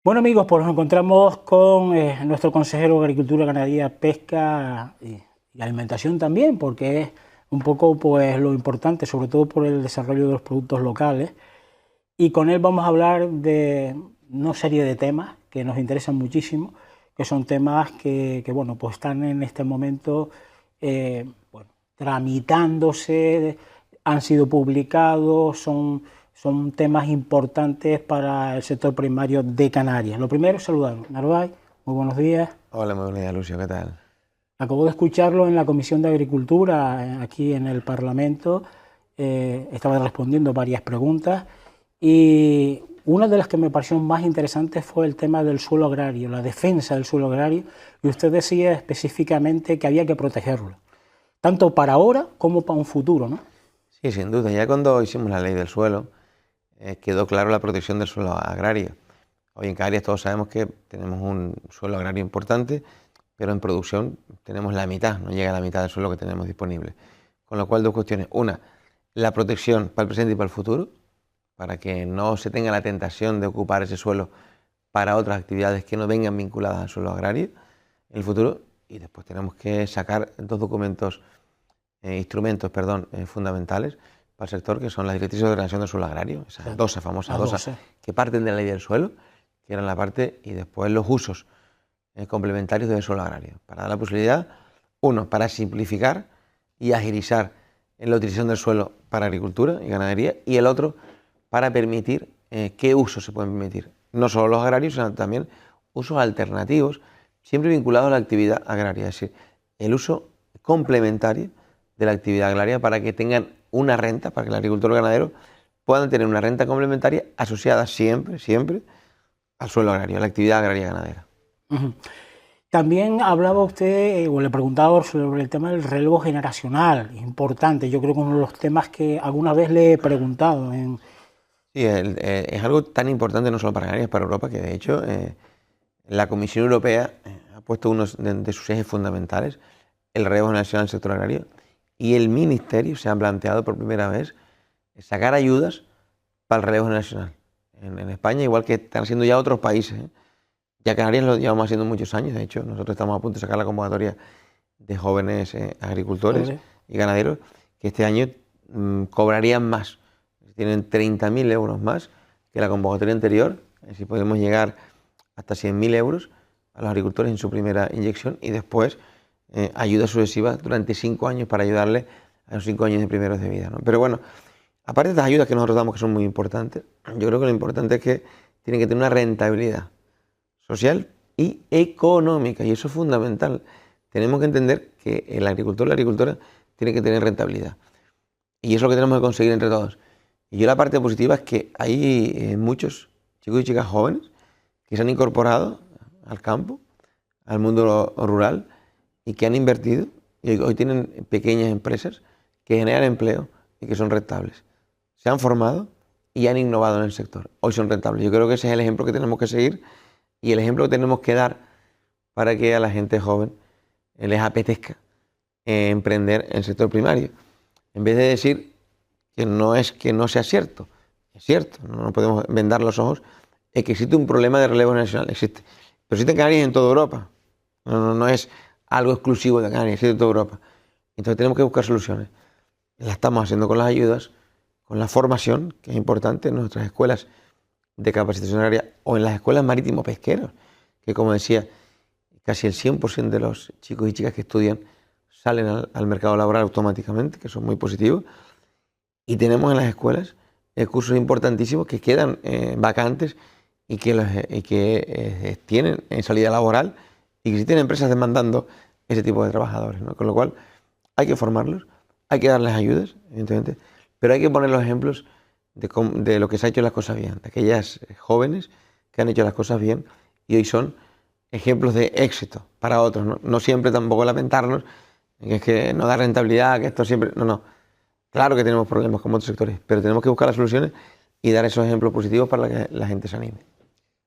Bueno amigos, pues nos encontramos con nuestro consejero de Agricultura, Ganadería, Pesca y Alimentación también, porque es un poco pues lo importante, sobre todo por el desarrollo de los productos locales. Y con él vamos a hablar de una serie de temas que nos interesan muchísimo, que son temas que bueno, pues están en este momento bueno, tramitándose, han sido publicados, son temas importantes para el sector primario de Canarias. Lo primero es saludar. Narváez, muy buenos días. Hola, muy buenos días, Lucio, ¿qué tal? Acabo de escucharlo en la Comisión de Agricultura, aquí en el Parlamento. Estaba respondiendo varias preguntas y una de las que me pareció más interesantes fue el tema del suelo agrario, la defensa del suelo agrario, y usted decía específicamente que había que protegerlo, tanto para ahora como para un futuro, ¿no? Sí, sin duda. Ya cuando hicimos la ley del suelo, quedó claro la protección del suelo agrario. Hoy en Canarias todos sabemos que tenemos un suelo agrario importante, pero en producción tenemos la mitad, no llega a la mitad del suelo que tenemos disponible. Con lo cual, dos cuestiones. Una, la protección para el presente y para el futuro, para que no se tenga la tentación de ocupar ese suelo para otras actividades que no vengan vinculadas al suelo agrario en el futuro. Y después tenemos que sacar dos instrumentos fundamentales para el sector, que son las directrices de ordenación del suelo agrario, esas dosas, famosas dosas, que parten de la ley del suelo, que eran la parte, y después los usos complementarios del suelo agrario, para dar la posibilidad, uno, para simplificar y agilizar en la utilización del suelo para agricultura y ganadería, y el otro, para permitir qué usos se pueden permitir, no solo los agrarios, sino también usos alternativos, siempre vinculados a la actividad agraria, es decir, el uso complementario de la actividad agraria para que tengan una renta, para que el agricultor y el ganadero puedan tener una renta complementaria asociada siempre al suelo agrario, a la actividad agraria y ganadera. También hablaba usted, o le preguntaba sobre el tema del relevo generacional, importante, yo creo que uno de los temas que alguna vez le he preguntado. Sí, es algo tan importante no solo para Canarias, para Europa, que de hecho la Comisión Europea ha puesto uno de sus ejes fundamentales, el relevo generacional del sector agrario, y el Ministerio se ha planteado por primera vez sacar ayudas para el relevo generacional. En España, igual que están haciendo ya otros países, ya Canarias lo llevamos haciendo muchos años, de hecho, nosotros estamos a punto de sacar la convocatoria de jóvenes agricultores y ganaderos que este año cobrarían más, tienen 30.000 euros más que la convocatoria anterior, si podemos llegar hasta 100.000 euros a los agricultores en su primera inyección y después ayudas sucesivas durante 5 años para ayudarle a los 5 años de primeros de vida, ¿no? Pero bueno, aparte de las ayudas que nosotros damos, que son muy importantes, yo creo que lo importante es que tienen que tener una rentabilidad social y económica, y eso es fundamental. Tenemos que entender que el agricultor y la agricultora tienen que tener rentabilidad, y eso es lo que tenemos que conseguir entre todos. Y yo la parte positiva es que hay muchos chicos y chicas jóvenes que se han incorporado al campo, al mundo rural, y que han invertido y hoy tienen pequeñas empresas que generan empleo y que son rentables. Se han formado y han innovado en el sector. Hoy son rentables. Yo creo que ese es el ejemplo que tenemos que seguir y el ejemplo que tenemos que dar para que a la gente joven les apetezca emprender en el sector primario. En vez de decir que no es que no sea cierto, es cierto, no podemos vendar los ojos, es que existe un problema de relevo nacional, existe. Pero existe en Canarias y en toda Europa. No es algo exclusivo de Canarias, existe en toda Europa. Entonces tenemos que buscar soluciones. Las estamos haciendo con las ayudas, con la formación, que es importante en nuestras escuelas de capacitación agraria o en las escuelas marítimo-pesqueros, que como decía, casi el 100% de los chicos y chicas que estudian salen al mercado laboral automáticamente, que son muy positivos. Y tenemos en las escuelas cursos importantísimos que quedan vacantes y que tienen salida laboral y que existen empresas demandando ese tipo de trabajadores, ¿no? Con lo cual hay que formarlos, hay que darles ayudas, evidentemente, pero hay que poner los ejemplos de lo que se ha hecho las cosas bien, de aquellas jóvenes que han hecho las cosas bien y hoy son ejemplos de éxito para otros, ¿no? No siempre tampoco lamentarnos, que es que no da rentabilidad, que esto siempre... No. Claro que tenemos problemas como otros sectores, pero tenemos que buscar las soluciones y dar esos ejemplos positivos para que la gente se anime.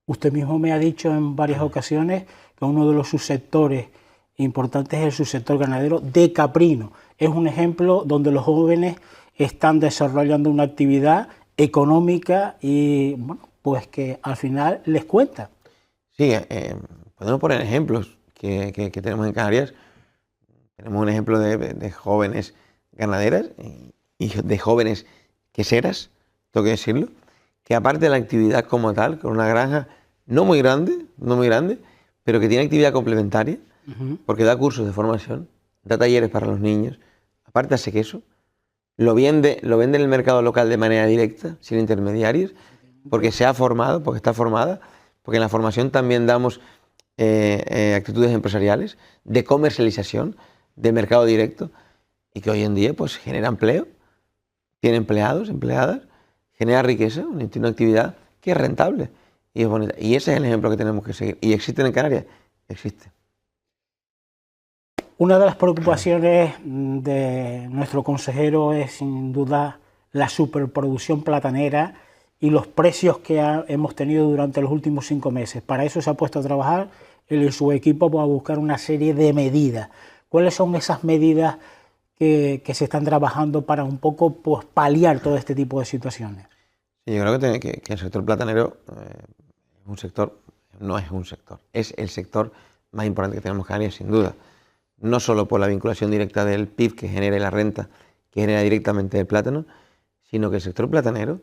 Usted mismo me ha dicho en varias ocasiones que uno de los subsectores importantes es el subsector ganadero de caprino. Es un ejemplo donde los jóvenes están desarrollando una actividad económica y, bueno, pues que al final les cuenta. Sí, podemos poner ejemplos que tenemos en Canarias. Tenemos un ejemplo de jóvenes ganaderas y de jóvenes queseras, tengo que decirlo, que aparte de la actividad como tal, con una granja no muy grande, pero que tiene actividad complementaria, porque da cursos de formación, da talleres para los niños, aparte hace queso, lo vende en el mercado local de manera directa, sin intermediarios, porque se ha formado, porque está formada, porque en la formación también damos actitudes empresariales, de comercialización, de mercado directo, y que hoy en día pues genera empleo, tiene empleados, empleadas, genera riqueza, tiene una actividad que es rentable y es bonita. Y ese es el ejemplo que tenemos que seguir. ¿Y existen en Canarias? Existe. Una de las preocupaciones de nuestro consejero es sin duda la superproducción platanera y los precios que hemos tenido durante los últimos 5 meses. Para eso se ha puesto a trabajar él y su equipo para buscar una serie de medidas. ¿Cuáles son esas medidas que se están trabajando para un poco pues, paliar todo este tipo de situaciones? Sí, yo creo que el sector platanero es el sector más importante que tenemos en Canarias, sin duda. No solo por la vinculación directa del PIB que genera la renta que genera directamente el plátano, sino que el sector platanero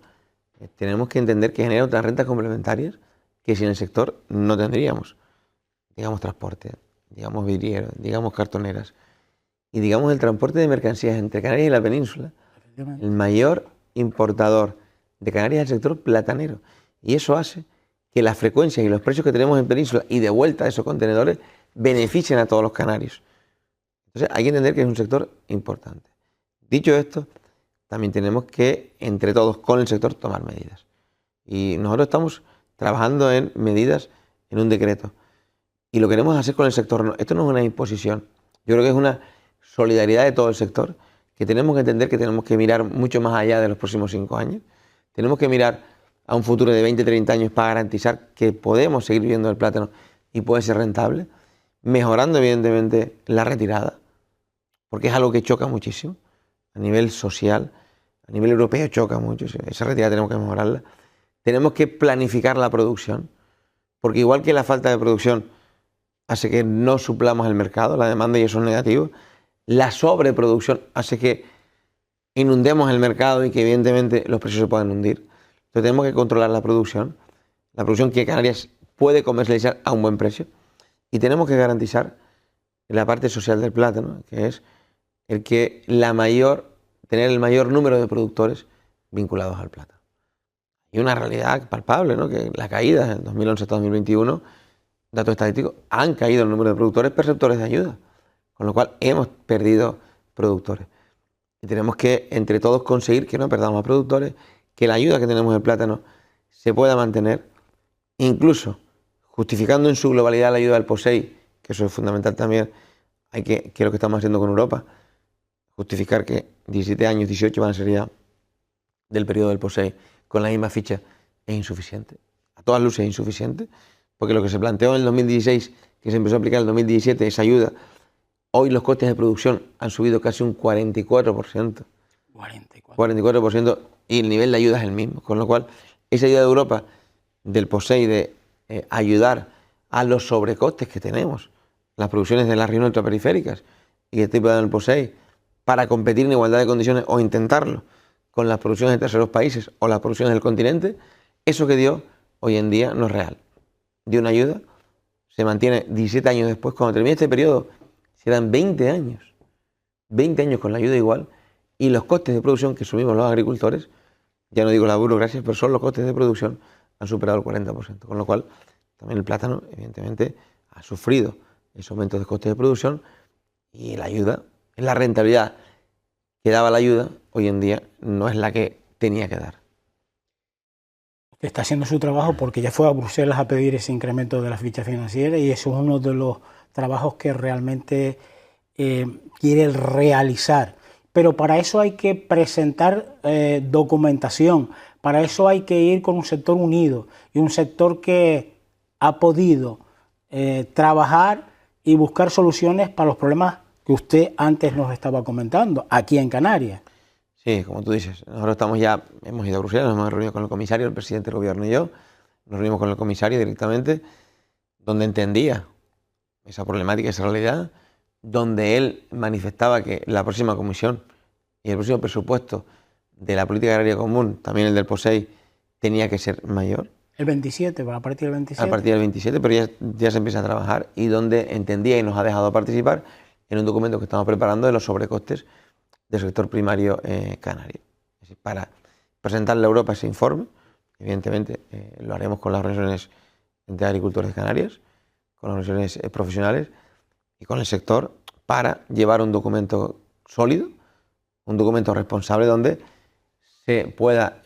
tenemos que entender que genera otras rentas complementarias que sin el sector no tendríamos. Digamos transporte, digamos vidriero, digamos cartoneras y digamos el transporte de mercancías entre Canarias y la península. El mayor importador de Canarias es el sector platanero y eso hace que las frecuencias y los precios que tenemos en península y de vuelta a esos contenedores beneficien a todos los canarios. Entonces hay que entender que es un sector importante. Dicho esto, también tenemos que, entre todos, con el sector, tomar medidas. Y nosotros estamos trabajando en medidas en un decreto. Y lo queremos hacer con el sector. Esto no es una imposición. Yo creo que es una solidaridad de todo el sector, que tenemos que entender que tenemos que mirar mucho más allá de los próximos 5 años. Tenemos que mirar a un futuro de 20, 30 años para garantizar que podemos seguir viviendo el plátano y puede ser rentable, mejorando evidentemente la retirada, porque es algo que choca muchísimo, a nivel social, a nivel europeo choca mucho, esa retirada tenemos que mejorarla. Tenemos que planificar la producción, porque igual que la falta de producción hace que no suplamos el mercado, la demanda y eso es negativo, la sobreproducción hace que inundemos el mercado y que evidentemente los precios se puedan hundir. Entonces tenemos que controlar la producción que Canarias puede comercializar a un buen precio y tenemos que garantizar la parte social del plátano, que es tener el mayor número de productores vinculados al plátano. Y una realidad palpable, ¿no? Que la caída en 2011 hasta 2021, datos estadísticos, han caído el número de productores perceptores de ayuda, con lo cual hemos perdido productores. Y tenemos que, entre todos, conseguir que no perdamos a productores, que la ayuda que tenemos en plátano se pueda mantener, incluso justificando en su globalidad la ayuda del POSEI, que eso es fundamental también, que es lo que estamos haciendo con Europa, justificar que 17 años, 18 van a ser ya del periodo del POSEI con la misma ficha es insuficiente. A todas luces es insuficiente, porque lo que se planteó en el 2016, que se empezó a aplicar en el 2017, esa ayuda, hoy los costes de producción han subido casi un 44%. 44% y el nivel de ayuda es el mismo. Con lo cual, esa ayuda de Europa, del POSEI, de ayudar a los sobrecostes que tenemos, las producciones de las regiones ultraperiféricas y que tipo de el POSEI, para competir en igualdad de condiciones o intentarlo con las producciones de terceros países o las producciones del continente, eso que dio hoy en día no es real. Dio una ayuda, se mantiene 17 años después, cuando termine este periodo, serán 20 años con la ayuda igual, y los costes de producción que asumimos los agricultores, ya no digo la burocracia, pero son los costes de producción, han superado el 40%, con lo cual también el plátano, evidentemente, ha sufrido esos aumentos de costes de producción y la ayuda, la rentabilidad que daba la ayuda, hoy en día no es la que tenía que dar. Está haciendo su trabajo porque ya fue a Bruselas a pedir ese incremento de las fichas financieras y eso es uno de los trabajos que realmente quiere realizar. pero para eso hay que presentar documentación, para eso hay que ir con un sector unido y un sector que ha podido trabajar y buscar soluciones para los problemas que usted antes nos estaba comentando, aquí en Canarias. Sí, como tú dices, nosotros hemos ido a Bruselas, nos hemos reunido con el comisario, el presidente del gobierno y yo, nos reunimos con el comisario directamente, donde entendía esa problemática, esa realidad, donde él manifestaba que la próxima comisión y el próximo presupuesto de la política agraria común, también el del POSEI, tenía que ser mayor. El 27, a partir del 27. A partir del 27, pero ya se empieza a trabajar y donde entendía y nos ha dejado participar en un documento que estamos preparando de los sobrecostes del sector primario canario. Es decir, para presentarle a Europa ese informe, evidentemente lo haremos con las organizaciones de agricultores de Canarias, con las organizaciones profesionales y con el sector para llevar un documento sólido, un documento responsable donde se pueda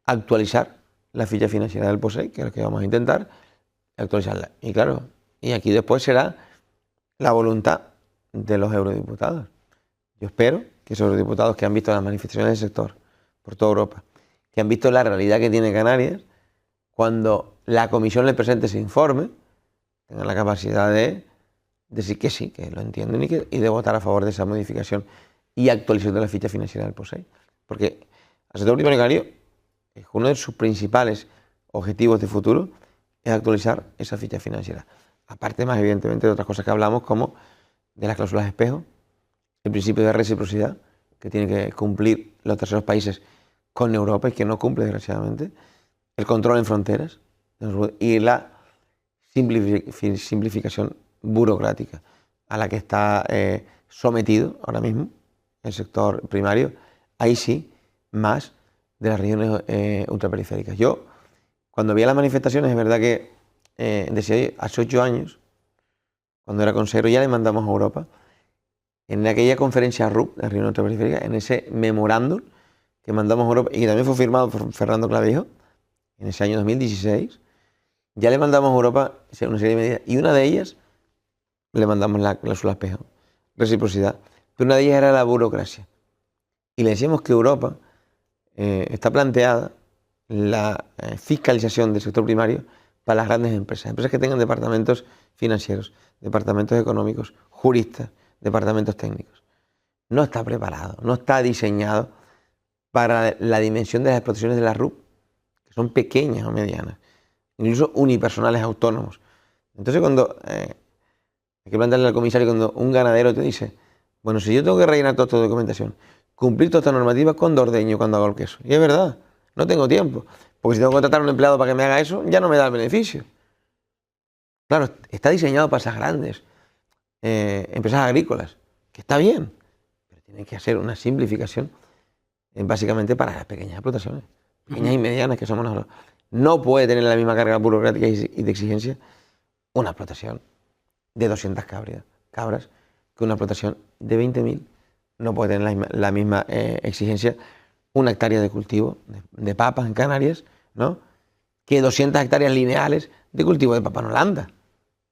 actualizar la ficha financiera del POSEI, que es lo que vamos a intentar, actualizarla. Y claro, y aquí después será la voluntad de los eurodiputados. Yo espero que esos eurodiputados que han visto las manifestaciones del sector por toda Europa, que han visto la realidad que tiene Canarias, cuando la comisión le presente ese informe, tengan la capacidad de decir que sí, que lo entienden y de votar a favor de esa modificación y actualización de la ficha financiera del POSEI. Porque el sector primario canario, uno de sus principales objetivos de futuro es actualizar esa ficha financiera. Aparte, más evidentemente, de otras cosas que hablamos, como de las cláusulas de espejo, el principio de reciprocidad, que tienen que cumplir los terceros países con Europa y que no cumple, desgraciadamente, el control en fronteras y la simplificación burocrática a la que está sometido ahora mismo el sector primario, ahí sí, más de las regiones ultraperiféricas. Yo, cuando vi las manifestaciones, es verdad que decía, hace 8 años, cuando era consejero, ya le mandamos a Europa, en aquella conferencia RUP, de la región ultraperiférica, en ese memorándum que mandamos a Europa y que también fue firmado por Fernando Clavijo, en ese año 2016, ya le mandamos a Europa una serie de medidas, y una de ellas le mandamos la cláusula espejo, reciprocidad, pero una de ellas era la burocracia. Y le decíamos que Europa está planteada la fiscalización del sector primario para las grandes empresas que tengan departamentos financieros, departamentos económicos, juristas, departamentos técnicos. No está preparado, no está diseñado para la dimensión de las explotaciones de la RUP, que son pequeñas o medianas, incluso unipersonales autónomos. Entonces, cuando hay que plantearle al comisario, cuando un ganadero te dice, bueno, si yo tengo que rellenar toda esta documentación, cumplir toda esta normativa con ordeño cuando hago el queso. Y es verdad, no tengo tiempo, porque si tengo que contratar a un empleado para que me haga eso, ya no me da el beneficio. Claro, está diseñado para esas grandes empresas agrícolas, que está bien, pero tiene que hacer una simplificación básicamente para las pequeñas explotaciones, pequeñas y medianas que somos nosotros. No puede tener la misma carga burocrática y de exigencia una explotación de 200 cabras que una explotación de 20.000. No puede tener la misma exigencia una hectárea de cultivo de papas en Canarias, ¿no?, que 200 hectáreas lineales de cultivo de papa en Holanda.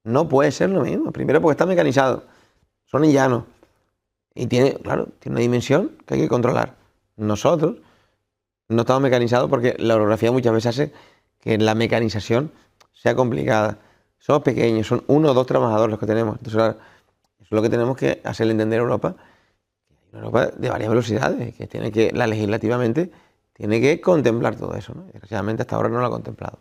No puede ser lo mismo. Primero porque está mecanizado, son llanos y tiene una dimensión que hay que controlar. Nosotros no estamos mecanizados porque la orografía muchas veces hace que la mecanización sea complicada. Somos pequeños, son 1 o 2 trabajadores los que tenemos. Entonces, claro, eso es lo que tenemos que hacerle entender a Europa. Una Europa de varias velocidades, que legislativamente tiene que contemplar todo eso, ¿no? Desgraciadamente hasta ahora no lo ha contemplado.